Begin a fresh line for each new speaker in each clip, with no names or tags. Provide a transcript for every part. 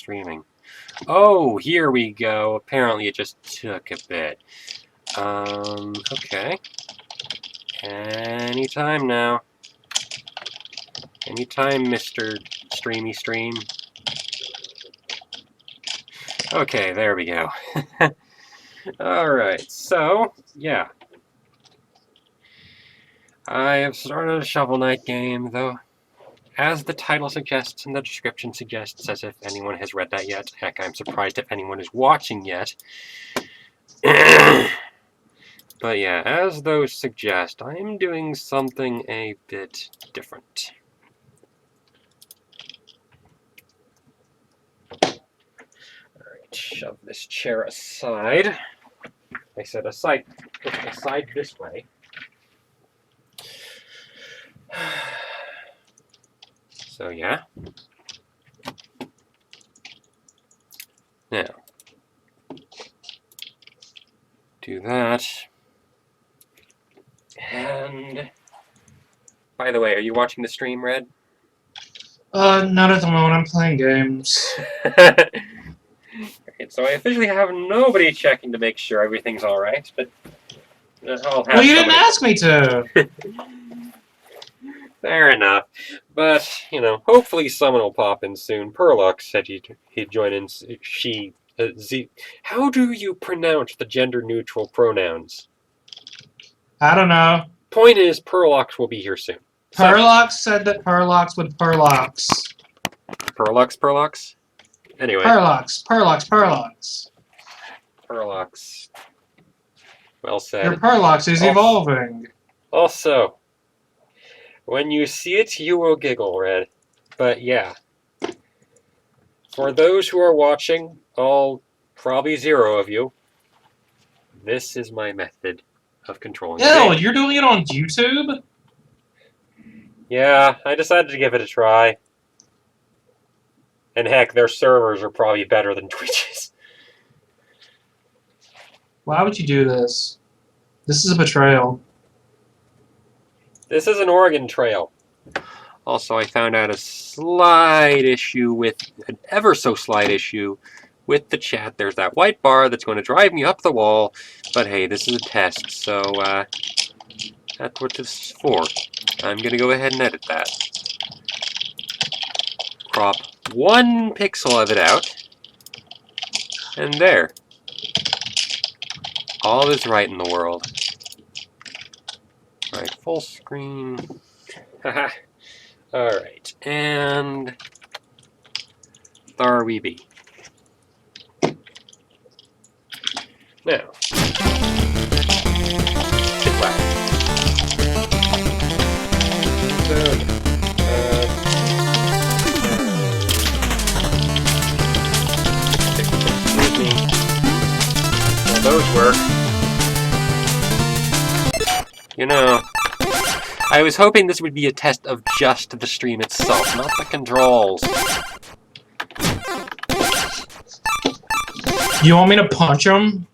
streaming. Oh, here we go. Apparently it just took a bit. Okay. Anytime now. Anytime, Mr. Streamy Stream. Okay, there we go. Alright, so, yeah. I have started a Shovel Knight game, though, as the title suggests and the description suggests, as if anyone has read that yet. Heck, I'm surprised if anyone is watching yet. But yeah, as those suggest, I am doing something a bit different. Alright, shove this chair aside. I said aside this way. So yeah. Now, do that. And by the way, are you watching the stream, Red?
Not at the moment. I'm playing games.
Right, so I officially have nobody checking to make sure everything's alright, but I'll have
Well, you didn't ask me to!
Fair enough. But, you know, hopefully someone will pop in soon. Perlux said he'd join in. How do you pronounce the gender-neutral pronouns?
I don't know.
Point is, Perlux will be here soon.
Perlux said that Perlux would Perlux.
Perlux? Anyway.
Perlux.
Well said.
Your Perlux is evolving.
Also, when you see it, you will giggle, Red. But yeah. For those who are watching, all probably 0 of you, this is my method of controlling the game.
You're doing it on YouTube?
Yeah, I decided to give it a try. And heck, their servers are probably better than Twitch's.
Why would you do this? This is a betrayal.
This is an Oregon Trail. Also, I found out a slight issue with, an ever so slight issue with the chat. There's that white bar that's going to drive me up the wall. But hey, this is a test, so that's what this is for. I'm going to go ahead and edit that. Crop 1 pixel of it out. And there. All is right in the world. Alright, full screen. Haha. Alright, and there we be. Now, sit well. So, excuse me. Well, those work. You know, I was hoping this would be a test of just the stream itself, not the controls.
You want me to punch him?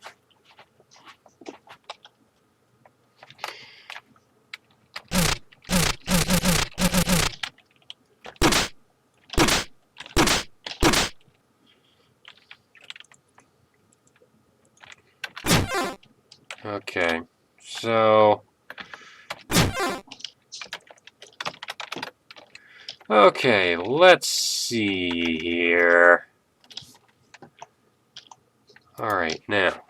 Okay, so... Okay, let's see here. Alright, now.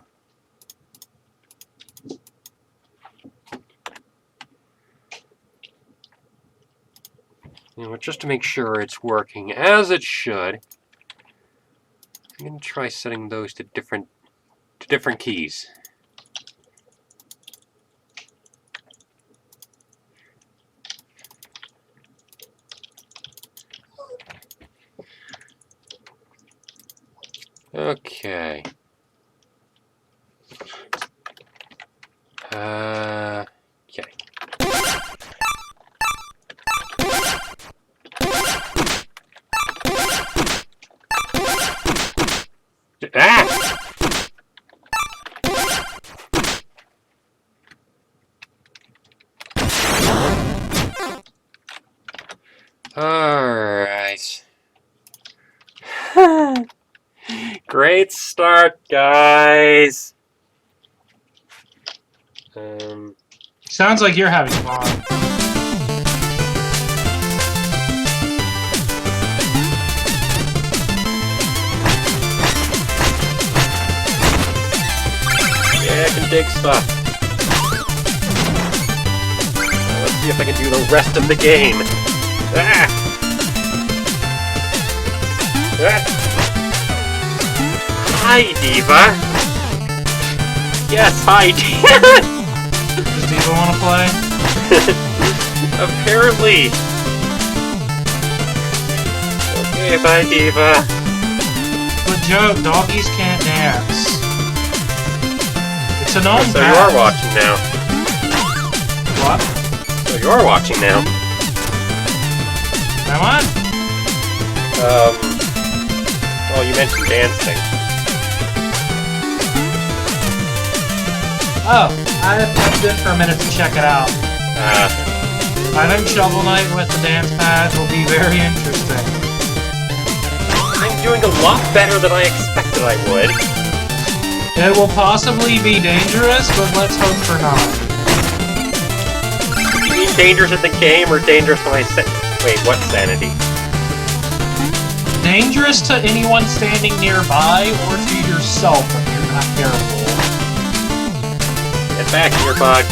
You know, just to make sure it's working as it should, I'm going to try setting those to different keys. Okay. Okay. Ah! All right. Great start, guys.
Sounds like you're having fun.
Yeah, I can dig stuff. Let's see if I can do the rest of the game. Ah! Ah! Hi, Diva. Yes, hi, Diva.
Does Diva want to play?
Apparently. Okay, bye, Diva.
But Joe, doggies can't dance. It's a known
So
fact.
you are watching now.
What?
So you are watching now.
Am I?
Well, you mentioned dancing.
Oh, I popped in for a minute to check it out. I think Shovel Knight with the dance pads will be very interesting.
I'm doing a lot better than I expected I would.
It will possibly be dangerous, but let's hope for not.
You mean dangerous at the game or dangerous to my Wait, what sanity?
Dangerous to anyone standing nearby or to yourself if you're not careful.
Get back here, bug.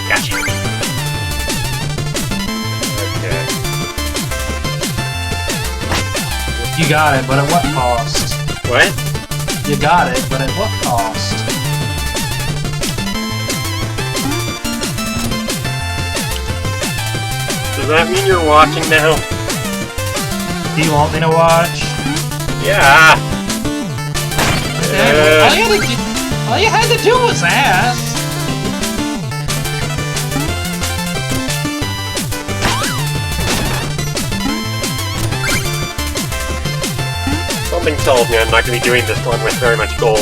Gotcha. Okay.
You got it, but at what cost?
What?
You got it, but at what cost?
Does that mean you're watching now?
Do you want me to watch?
Yeah.
All you had to do was ask.
Something tells me I'm not going to be doing this one with very much gold.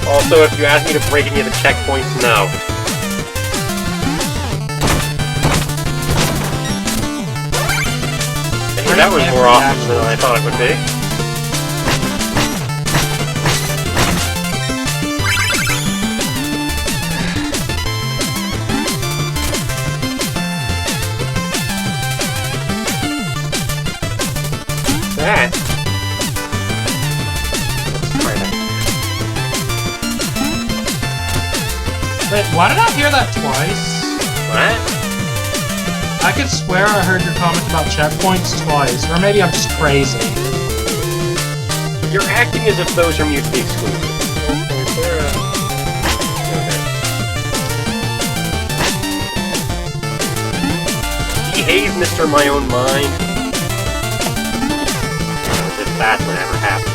Also, if you ask me to break any of the checkpoints, no. Hey, that was more awesome than I thought it would be. That. Let's try that.
Wait, why did I hear that twice?
What?
I could swear I heard your comment about checkpoints twice, or maybe I'm just crazy.
You're acting as if those are mutually exclusive. Behave, Mr. My Own Mind. As if that would ever happen.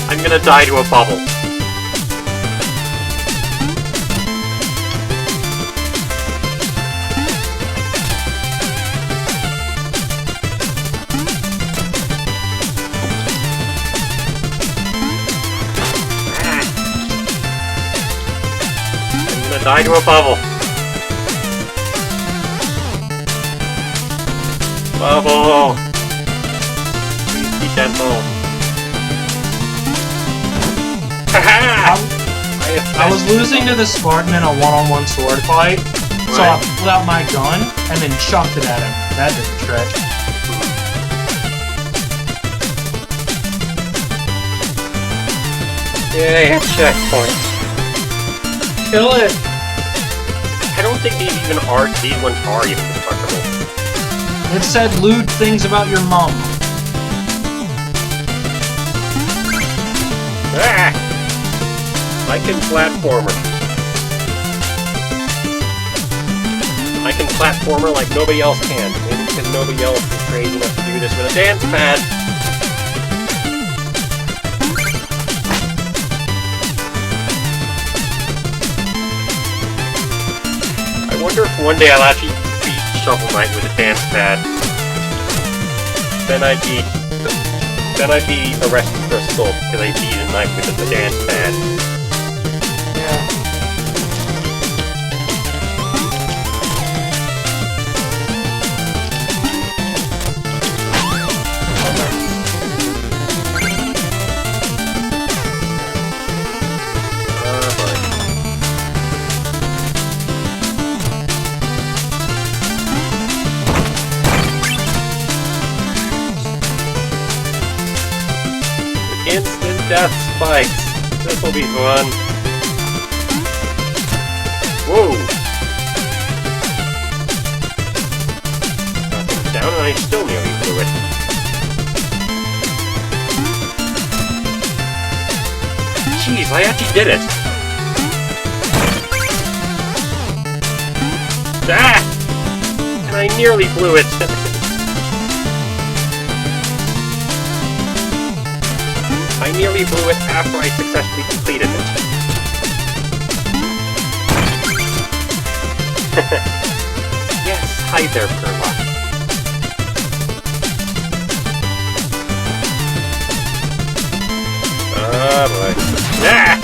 I'm gonna die to a bubble. I'm gonna die to a bubble. Bubble. Please be gentle.
I was losing to the Spartan in a one-on-one sword fight, so I pulled out my gun and then chucked it at him. That did the trick.
Yay, checkpoints.
Kill it!
I don't think these ones are even destructible.
It said lewd things about your mom.
Ah! I can platformer. I can platformer like nobody else can. Maybe because nobody else is crazy enough to do this with a dance pad. I wonder if one day I'll actually beat Shovel Knight with a dance pad. Then I'd be Then I'd be arrested for assault because I beat a knife with a dance pad.
Yeah.
Instant death spikes. This will be fun. Whoa! Nothing's down and I still nearly blew it. Jeez, I actually did it! Ah! And I nearly blew it. I nearly blew it after I successfully completed it. Yes, hi there, Perlock. Oh boy. Ah!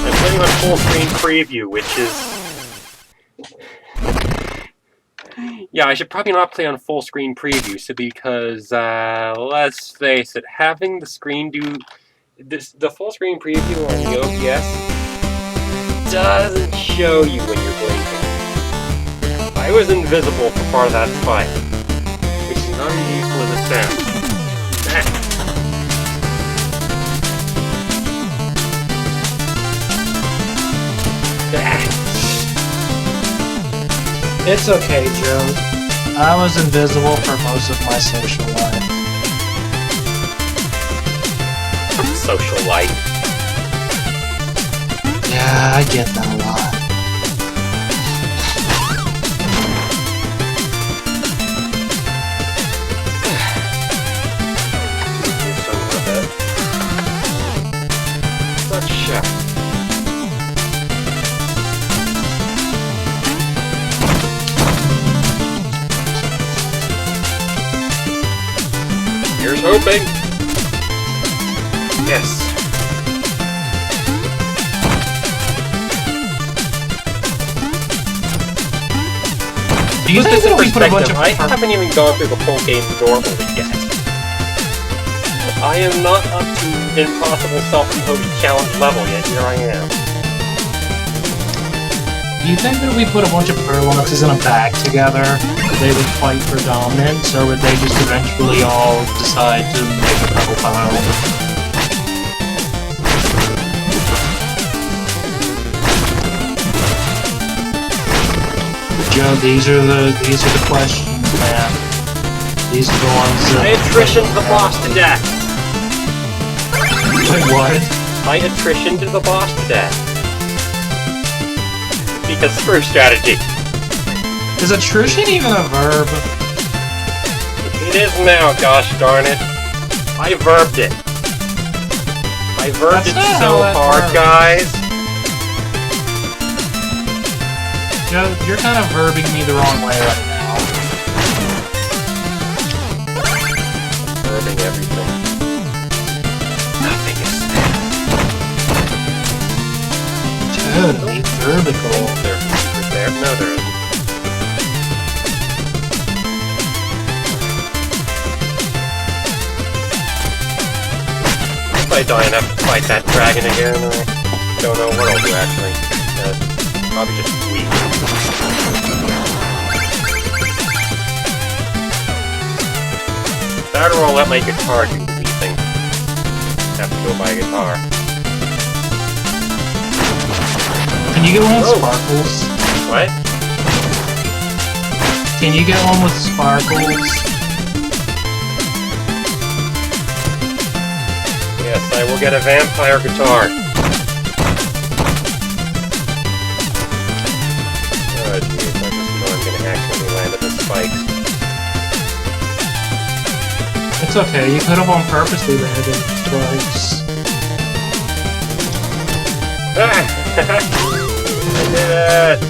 I'm playing on full screen preview, which is... Yeah, I should probably not play on full screen preview, so because, let's face it, having the screen do this, the full screen preview on the OBS doesn't show you when you're blinking. I was invisible for part of that fight, which is not as useful as it sounds.
It's okay, Joe. I was invisible for most of my social life.
Social life.
Yeah, I get that a lot.
Such Here's hoping. Yes.
Do you think that we put a bunch of...
I haven't even gone through the full game normally yet. I am not up to impossible self-imposed challenge level yet. Here I am.
Do you think that if we put a bunch of Purloxes in a bag together, they would fight for dominance, or would they just eventually all decide to make a double pile? Joe, these are the questions, man. These are the ones that...
I attritioned the boss to death.
Wait, what?
I attritioned the boss to death. Because screw strategy.
Is attrition even a verb?
It is now, gosh darn it. I verbed it. I verbed it so hard, guys.
Joe, you're kind of verbing me the wrong way right now.
Verbing everything. Nothing is spam.
Totally verbical.
There's a secret there. No, there isn't. If I die and have to fight that dragon again, I don't know what I'll do actually. Probably just weep. That or I'll let my guitar do the weeping. Have to go buy a guitar.
Can you get one with sparkles?
What?
Can you get one with sparkles?
Yes, I will get a vampire guitar. Oh jeez, I just know I'm gonna accidentally land at the spikes.
It's okay, you could have on purposely landed twice.
Ah! I did it!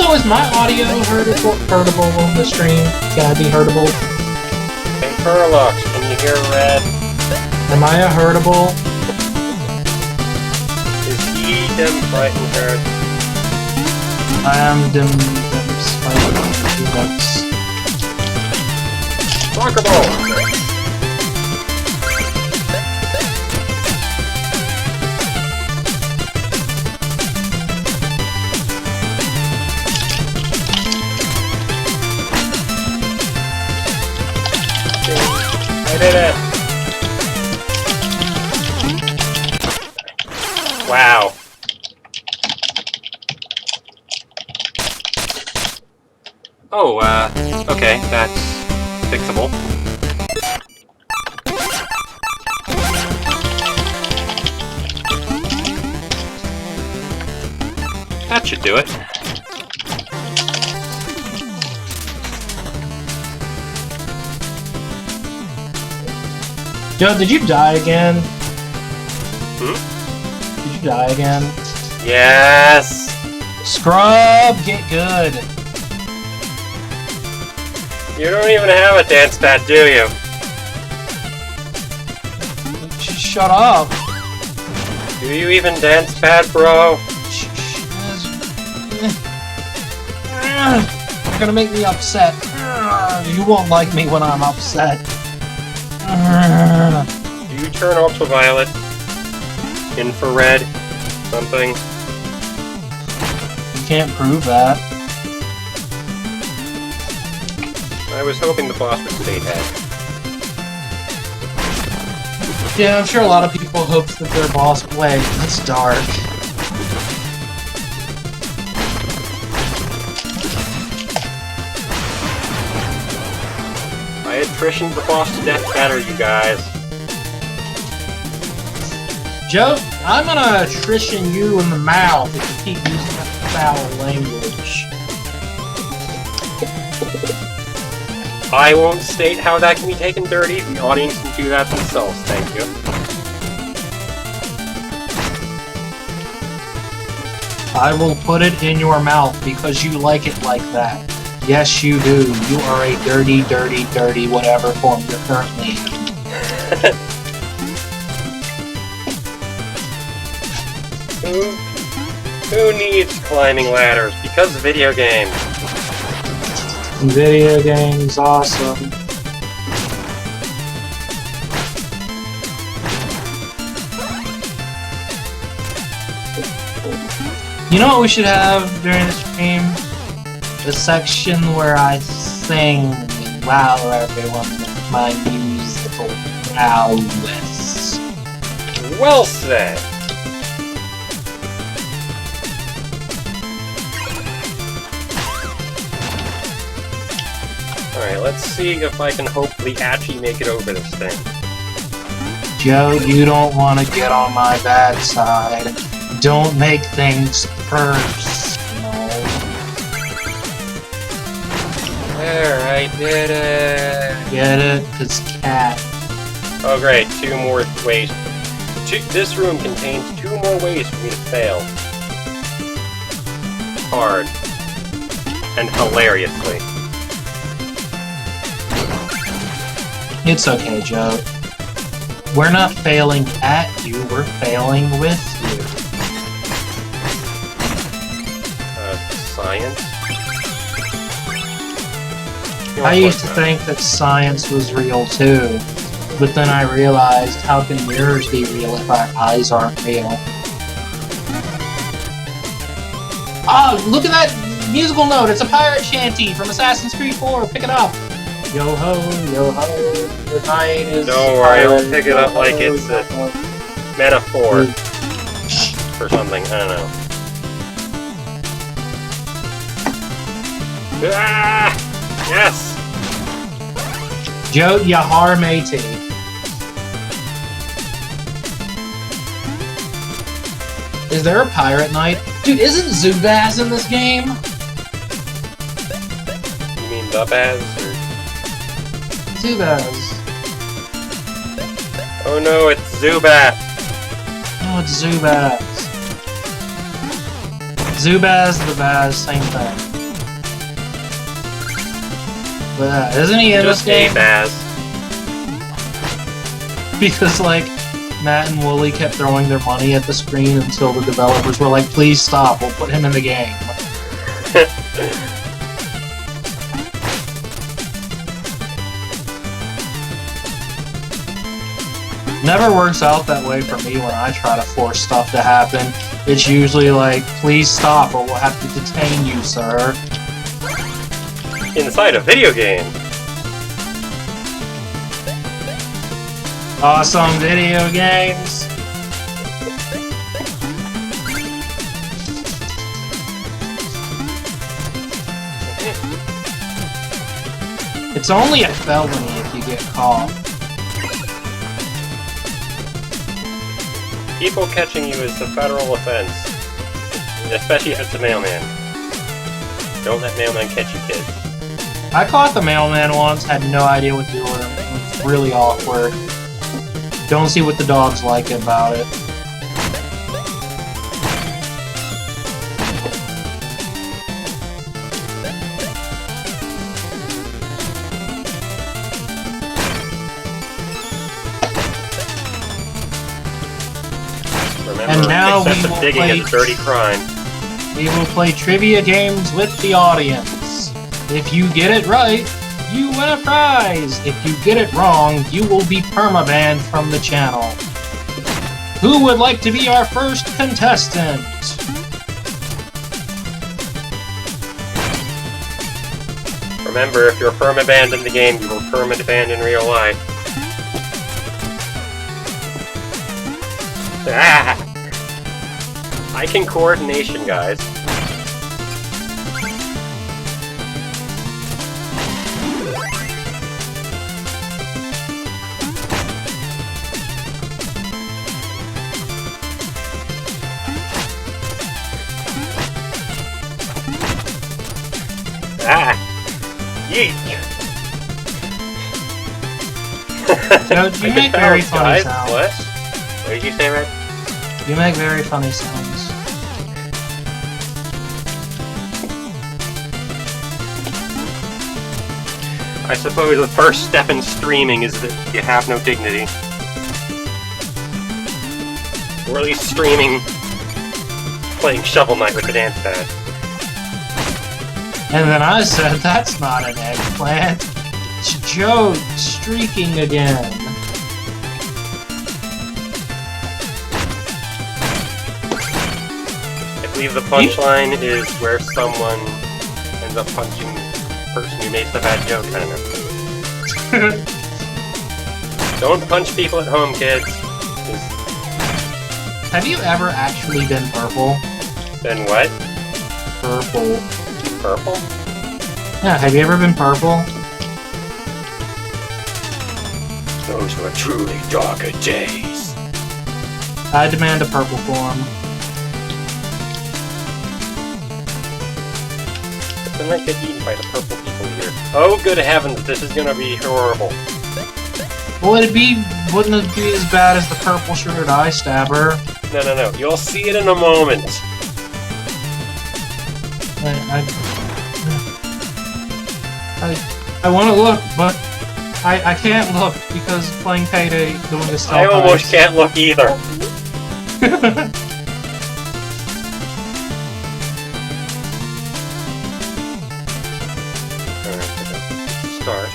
Also, is my audio heardable on the stream? Can I be heardable?
Hey, Furlux, can you hear Red?
Am I a heardable?
Is he dim frightened herd?
I am dim spike.
Soccer ball! I did it! Wow. Oh, okay, that's fixable. That should do it.
Joe, did you die again?
Hmm?
Did you die again?
Yes!
Scrub, get good.
You don't even have a dance pad, do you?
Shut up.
Do you even dance pad, bro?
You're gonna make me upset. You won't like me when I'm upset.
Do you turn ultraviolet? Infrared? Something?
You can't prove that.
I was hoping the boss would stay dead.
Yeah, I'm sure a lot of people hoped that their boss... Wait, that's dark.
I attritioned the boss to death better, you guys.
Joe, I'm gonna attrition you in the mouth if you keep using that foul language.
I won't state how that can be taken dirty. The audience can do that themselves, thank you.
I will put it in your mouth because you like it like that. Yes, you do. You are a dirty, dirty, dirty whatever form you're currently in.
Who needs climbing ladders? Because of video games.
Video games, awesome. You know what we should have during the stream? A section where I sing wow everyone with my musical prowess.
Well said. Alright, let's see if I can hopefully actually make it over this thing.
Joe, you don't want to get on my bad side. Don't make things personal.
There, I did it!
Get it? Cause cat.
Oh great, 2 more ways. This room contains 2 more ways for me to fail. Hard. And hilariously.
It's okay, Joe. We're not failing at you, we're failing with you.
Science?
I used to think that science was real too, but then I realized how can mirrors be real if our eyes aren't real? Oh, look at that musical note! It's a pirate shanty from Assassin's Creed 4! Pick it up! Yo ho, the night is...
Don't worry, I'll pick it up like it's a metaphor for something, I don't know. Ah! Yes!
Joe Yahar matey. Is there a pirate knight? Dude, isn't Zubaz in this game?
You mean the Baz, or...
Zubaz.
Oh no, it's Zubat!
No, it's Zubaz. Zubaz, the Baz, same thing. But isn't he in this
Just
game?
Baz.
Because like Matt and Wooly kept throwing their money at the screen until the developers were like, "Please stop. We'll put him in the game." Never works out that way for me when I try to force stuff to happen. It's usually like, "Please stop, or we'll have to detain you, sir."
Inside a video game.
Awesome video games. It's only a felony if you get caught.
People catching you is a federal offense. Especially if it's a mailman. Don't let mailman catch you, kids.
I caught the mailman once, had no idea what to do with him. It was really awkward. Don't see what the dogs like about it.
Remember,
And now we
excessive
will
digging
play-
is a dirty crime.
We will play trivia games with the audience. If you get it right, you win a prize. If you get it wrong, you will be permabanned from the channel. Who would like to be our first contestant?
Remember, if you're perma-banned in the game, you will perma-banned in real life. Ah! I can coordination, guys. Ah! Yeet!
Joat, you make very funny sounds.
What? What did you say, Red?
You make very funny sounds.
I suppose the first step in streaming is that you have no dignity. Or at least streaming playing Shovel Knight with the dance pad.
And then I said, that's not an eggplant. It's Joat streaking again.
I believe the punchline is where someone ends up punching the person who makes the bad joke, I don't know. Don't punch people at home, kids.
Have you ever actually been purple?
Then what?
Purple.
Purple?
Yeah, have you ever been purple?
Those were truly darker days.
I demand a purple form.
Then I get eaten by the purple people here. Oh, good heavens, this is gonna be horrible.
Wouldn't it be as bad as the purple shirted eye stabber?
No. You'll see it in a moment.
I want to look, but I can't look because playing Payday doing this stuff.
I almost can't look either. Start.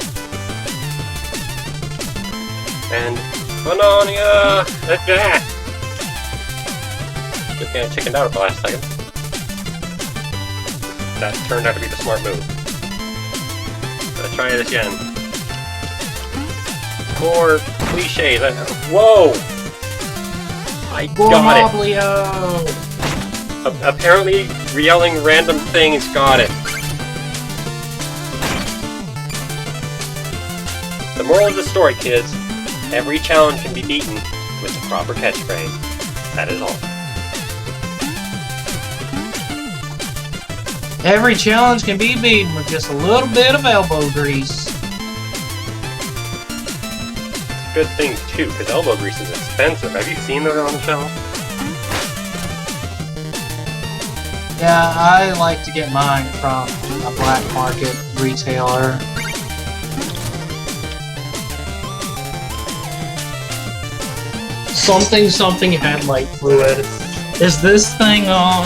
And Banania! Just kinda chickened out at the last second. That turned out to be the smart move. Let's try it again. More cliches. Whoa! I got it! Apparently, yelling random things got it. The moral of the story, kids, every challenge can be beaten with the proper catchphrase. That is all.
Every challenge can be beaten with just a little bit of elbow grease.
It's a good thing, too, because elbow grease is expensive. Have you seen those on the shelf?
Yeah, I like to get mine from a black market retailer. Something headlight fluid. Is this thing on?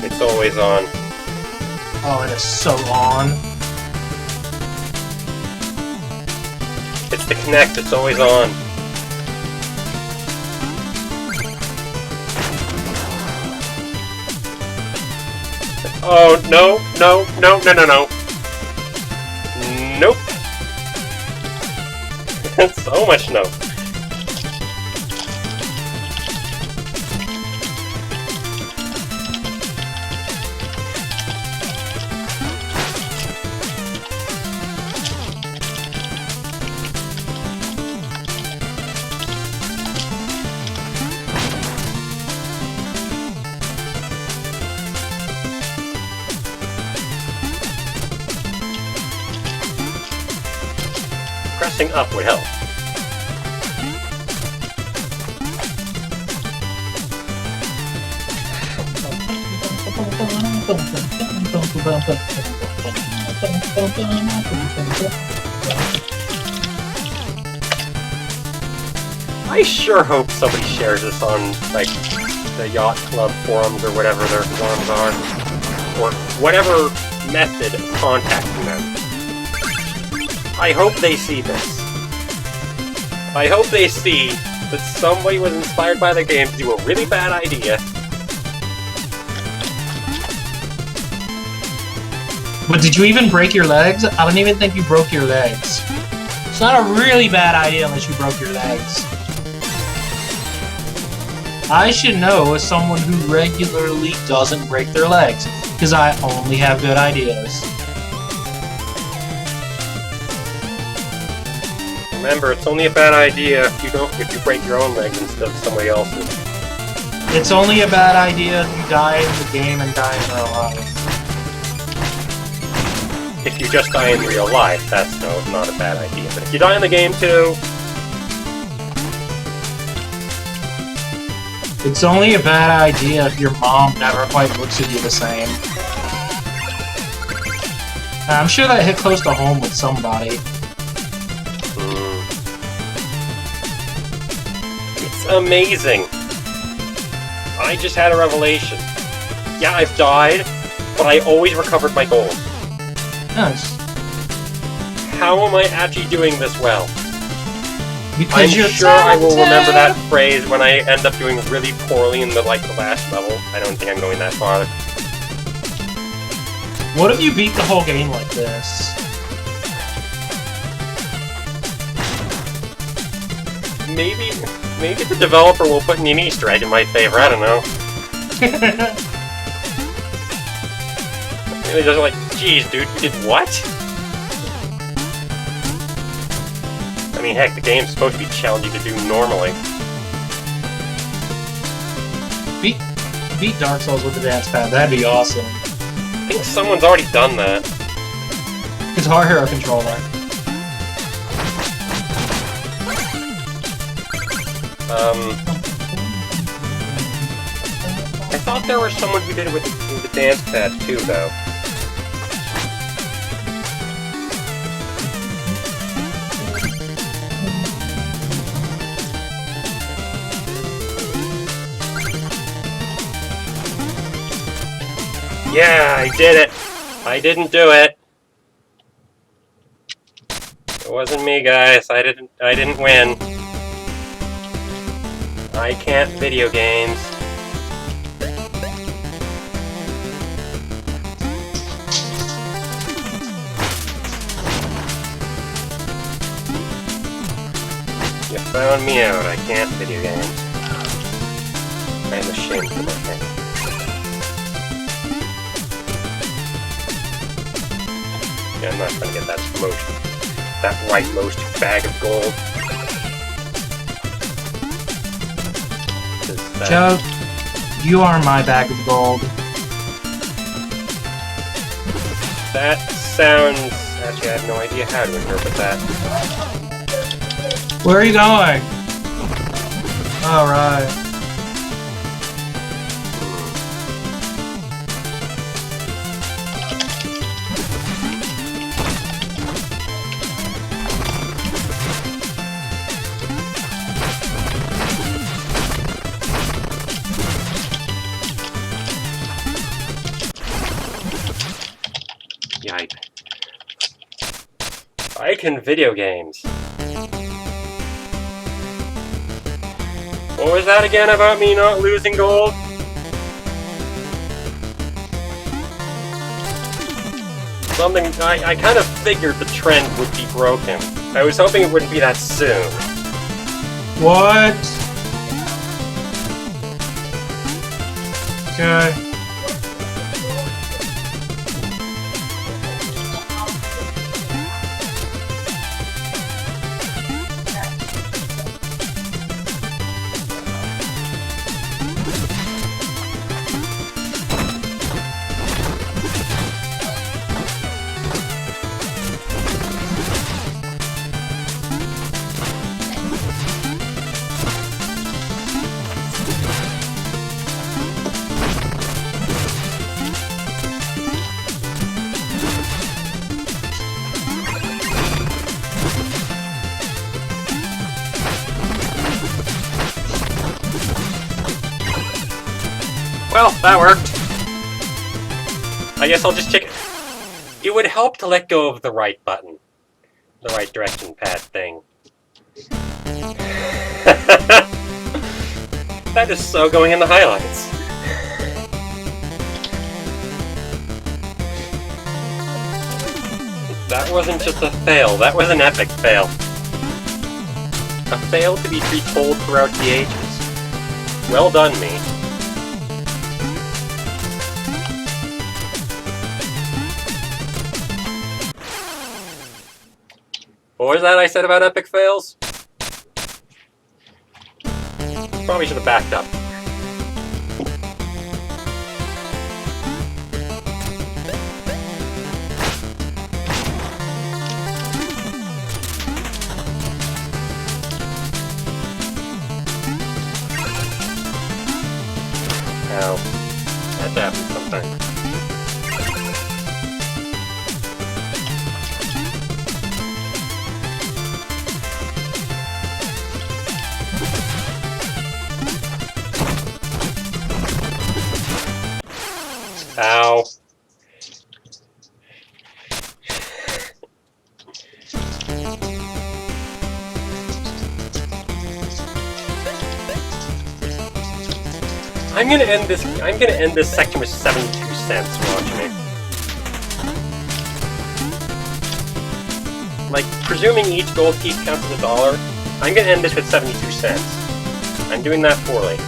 It's always on.
Oh, it is so on.
It's the Kinect, it's always on. Oh, no, no, no, no, no, no. Nope. So much no. Pressing up would help. I sure hope somebody shares this on, like, the Yacht Club forums or whatever their forums are. Or whatever method of contacting them. I hope they see this. I hope they see that somebody was inspired by the game to do a really bad idea.
But did you even break your legs? I don't even think you broke your legs. It's not a really bad idea unless you broke your legs. I should know as someone who regularly doesn't break their legs, because I only have good ideas.
Remember, it's only a bad idea if you break your own legs instead of somebody else's.
It's only a bad idea if you die in the game and die in real life.
If you just die in real life, that's not a bad idea. But if you die in the game too...
It's only a bad idea if your mom never quite looks at you the same. I'm sure that hit close to home with somebody.
It's amazing. I just had a revelation. Yeah, I've died, but I always recovered my gold.
Nice.
How am I actually doing this well?
Because
I'm
you're
sure I will remember that
talented.
phrase when I end up doing really poorly in the last level. I don't think I'm going that far.
What if you beat the whole game like this?
Maybe the developer will put an Easter egg in my favor. I don't know. Really just like, geez, dude, you did what? I mean, heck, the game's supposed to be challenging to do normally.
Beat Dark Souls with the dance pad. That'd be awesome.
I think someone's already done that.
Guitar Hero controller.
I thought there was someone who did it with the dance pad too, though. Yeah, I did it! I didn't do it! It wasn't me, guys. I didn't win. I can't video games. You found me out. I can't video games. I'm ashamed of my game. Yeah, I'm not gonna get that promotion. That rightmost bag of gold.
Joe, you are my bag of gold.
That sounds... Actually, I have no idea how to interpret that.
Where are you going? Alright.
I can video games. What was that again about me not losing gold? Something, I kind of figured the trend would be broken. I was hoping it wouldn't be that soon.
What? Okay.
Well, that worked. I guess I'll just check it. It would help to let go of the right button. The right direction pad thing. That is so going in the highlights. That wasn't just a fail, that was an epic fail. A fail to be retold throughout the ages. Well done, me. What was that I said about epic fails? Probably should have backed up. Ow. That happens sometimes. Ow. I'm gonna end this section with 72 cents, watch me. Like, presuming each gold piece counts as $1, I'm gonna end this with 72 cents. I'm doing that poorly.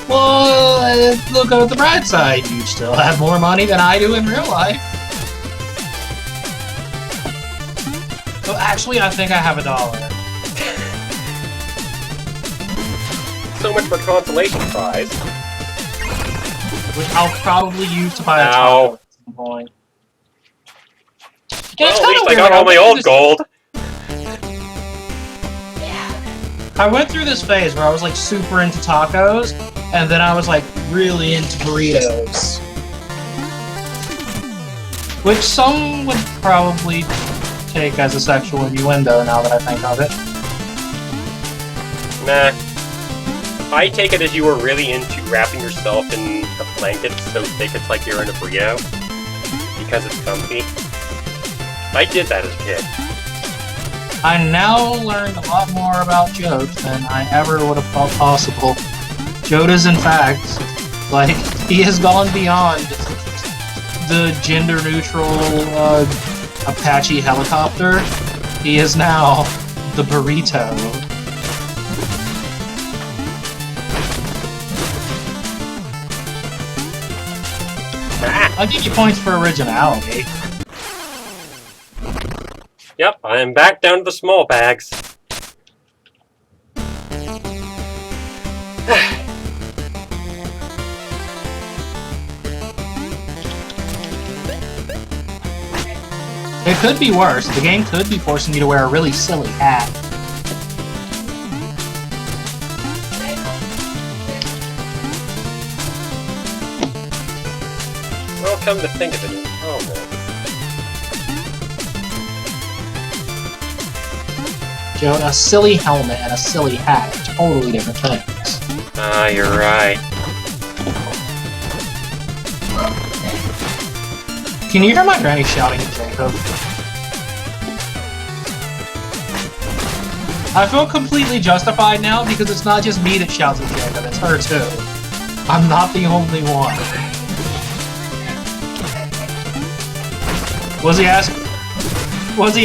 Well, look at the bright side. You still have more money than I do in real life. Well, actually, I think I have $1.
So much for consolation prize.
Which I'll probably use to buy a
Ow.
taco at some point. Yeah,
Well,
it's
at least
kinda
I
weird,
got
like,
all my
went
old
through
gold.
I went through this phase where I was like super into tacos, and then I was like really into burritos. Which some would probably take as a sexual innuendo now that I think of it.
Nah. I take it as you were really into wrapping yourself in a blanket so thick it's like you're in a burrito. Because it's comfy. I did that as a kid.
I now learned a lot more about Joat than I ever would have thought possible. Joat is in fact, like, he has gone beyond the gender-neutral Apache helicopter. He is now the burrito. I'll give you points for originality.
Yep, I am back down to the small bags.
It could be worse. The game could be forcing you to wear a really silly hat.
Well, come to think of it, oh no.
Joat, a silly helmet and a silly hat are totally different things.
Ah, you're right.
Can you hear my granny shouting at Jacob? I feel completely justified now because it's not just me that shouts at Jacob, it's her too. I'm not the only one. Was he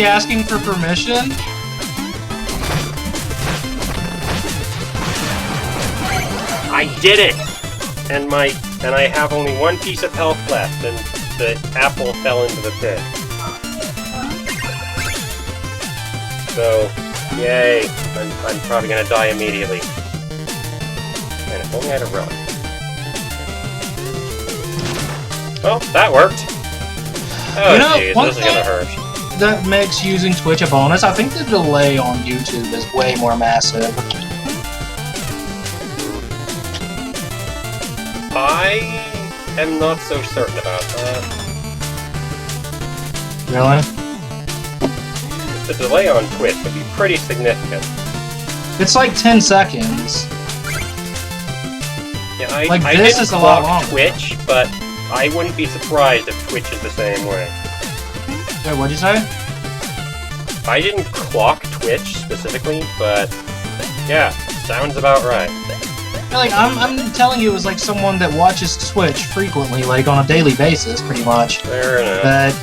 asking for permission?
I did it! And I have only one piece of health left, and the apple fell into the pit. So, yay. I'm probably gonna die immediately. And if only I had a relic. Oh, that worked! Oh,
You know,
jeez,
one
this is gonna hurt.
that makes using Twitch a bonus, I think the delay on YouTube is way more massive.
I am not so certain about that.
Really?
The delay on Twitch would be pretty significant.
It's like 10 seconds.
Yeah, I
Like,
I
this
didn't
is a lot
clock
longer.
Twitch, but I wouldn't be surprised if Twitch is the same way.
Wait, what'd you say?
I didn't clock Twitch specifically, but yeah, sounds about right.
Yeah, like, I'm telling you, as like someone that watches Twitch frequently, like on a daily basis, pretty much,
Fair enough.
that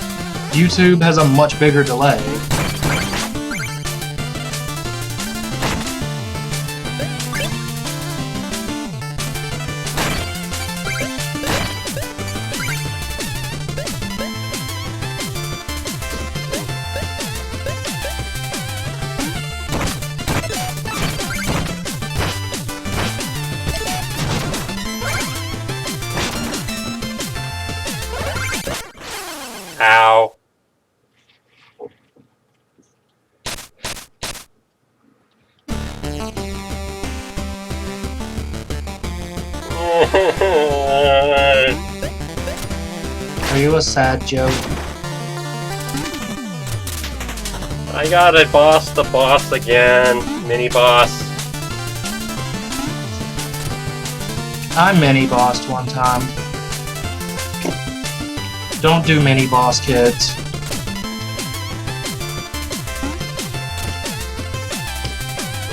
YouTube has a much bigger delay.
Ow.
Are you a sad joke?
I gotta boss the boss again. Mini boss.
I mini-bossed one time. Don't do mini-boss, kids.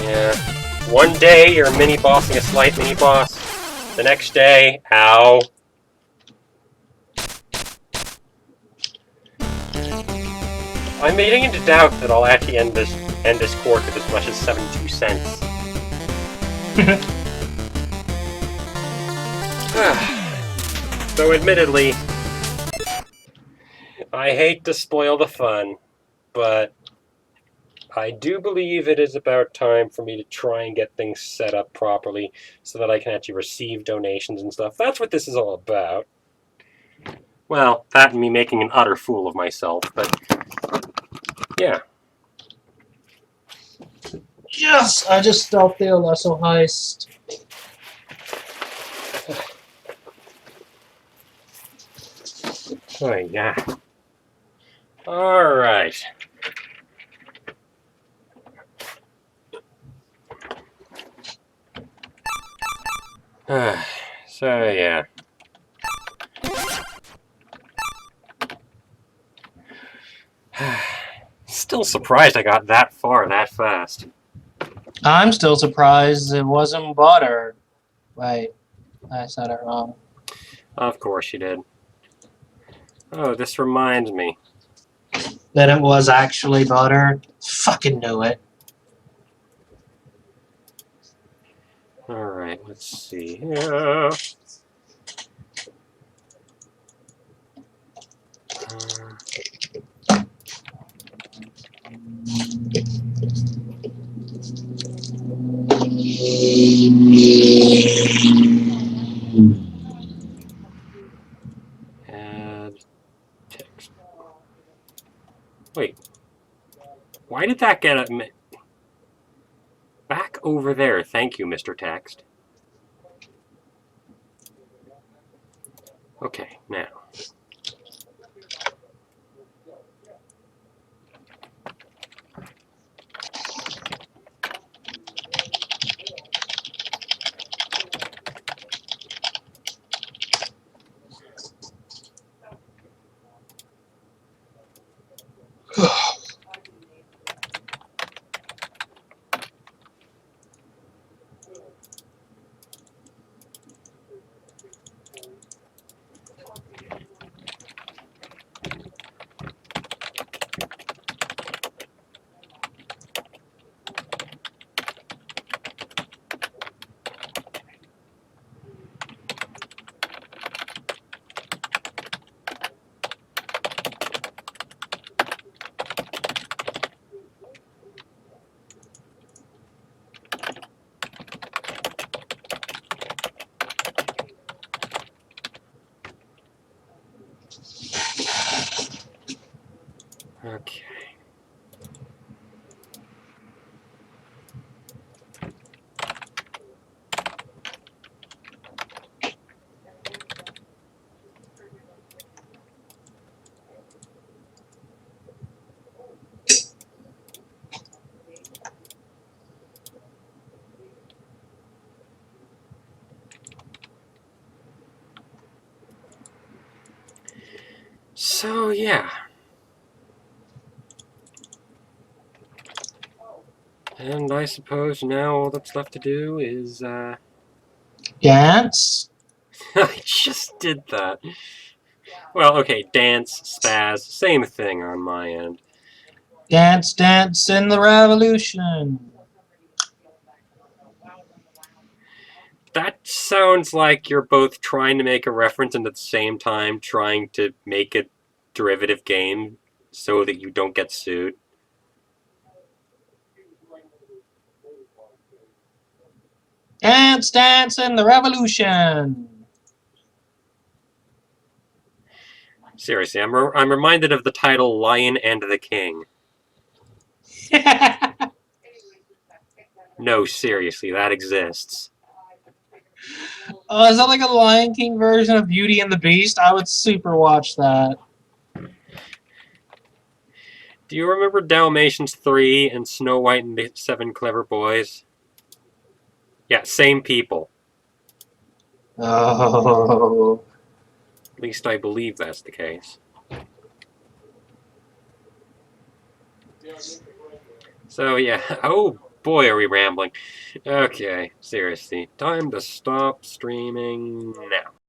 Yeah. One day you're mini bossing a slight mini boss. The next day, ow. I'm beginning to doubt that I'll actually end this course with as much as 72 cents. So admittedly, I hate to spoil the fun, but I do believe it is about time for me to try and get things set up properly so that I can actually receive donations and stuff. That's what this is all about. Well, that and me making an utter fool of myself, but yeah.
Yes! I just stealthed the Alesso heist.
Oh, yeah. Alright. So, yeah. Still surprised I got that far that fast.
I'm still surprised it wasn't butter. Wait, I said it wrong.
Of course you did. Oh, this reminds me.
That it was actually butter? Fucking knew it.
Alright, let's see here. Add text. Wait. Why did that get back over there? Thank you, Mr. Text. Okay, now. So, yeah. And I suppose now all that's left to do is,
Dance.
I just did that. Well, okay, dance, spaz, same thing on my end.
Dance, dance in the revolution.
That sounds like you're both trying to make a reference and at the same time trying to make a derivative game so that you don't get sued.
Dance, dance in the revolution.
Seriously, I'm reminded of the title Lion and the King. No, seriously, that exists.
Is that like a Lion King version of Beauty and the Beast? I would super watch that.
Do you remember Dalmatians 3 and Snow White and the Seven Clever Boys? Yeah, same people.
Oh.
At least I believe that's the case. So, yeah. Oh, boy, are we rambling. Okay, seriously. Time to stop streaming now.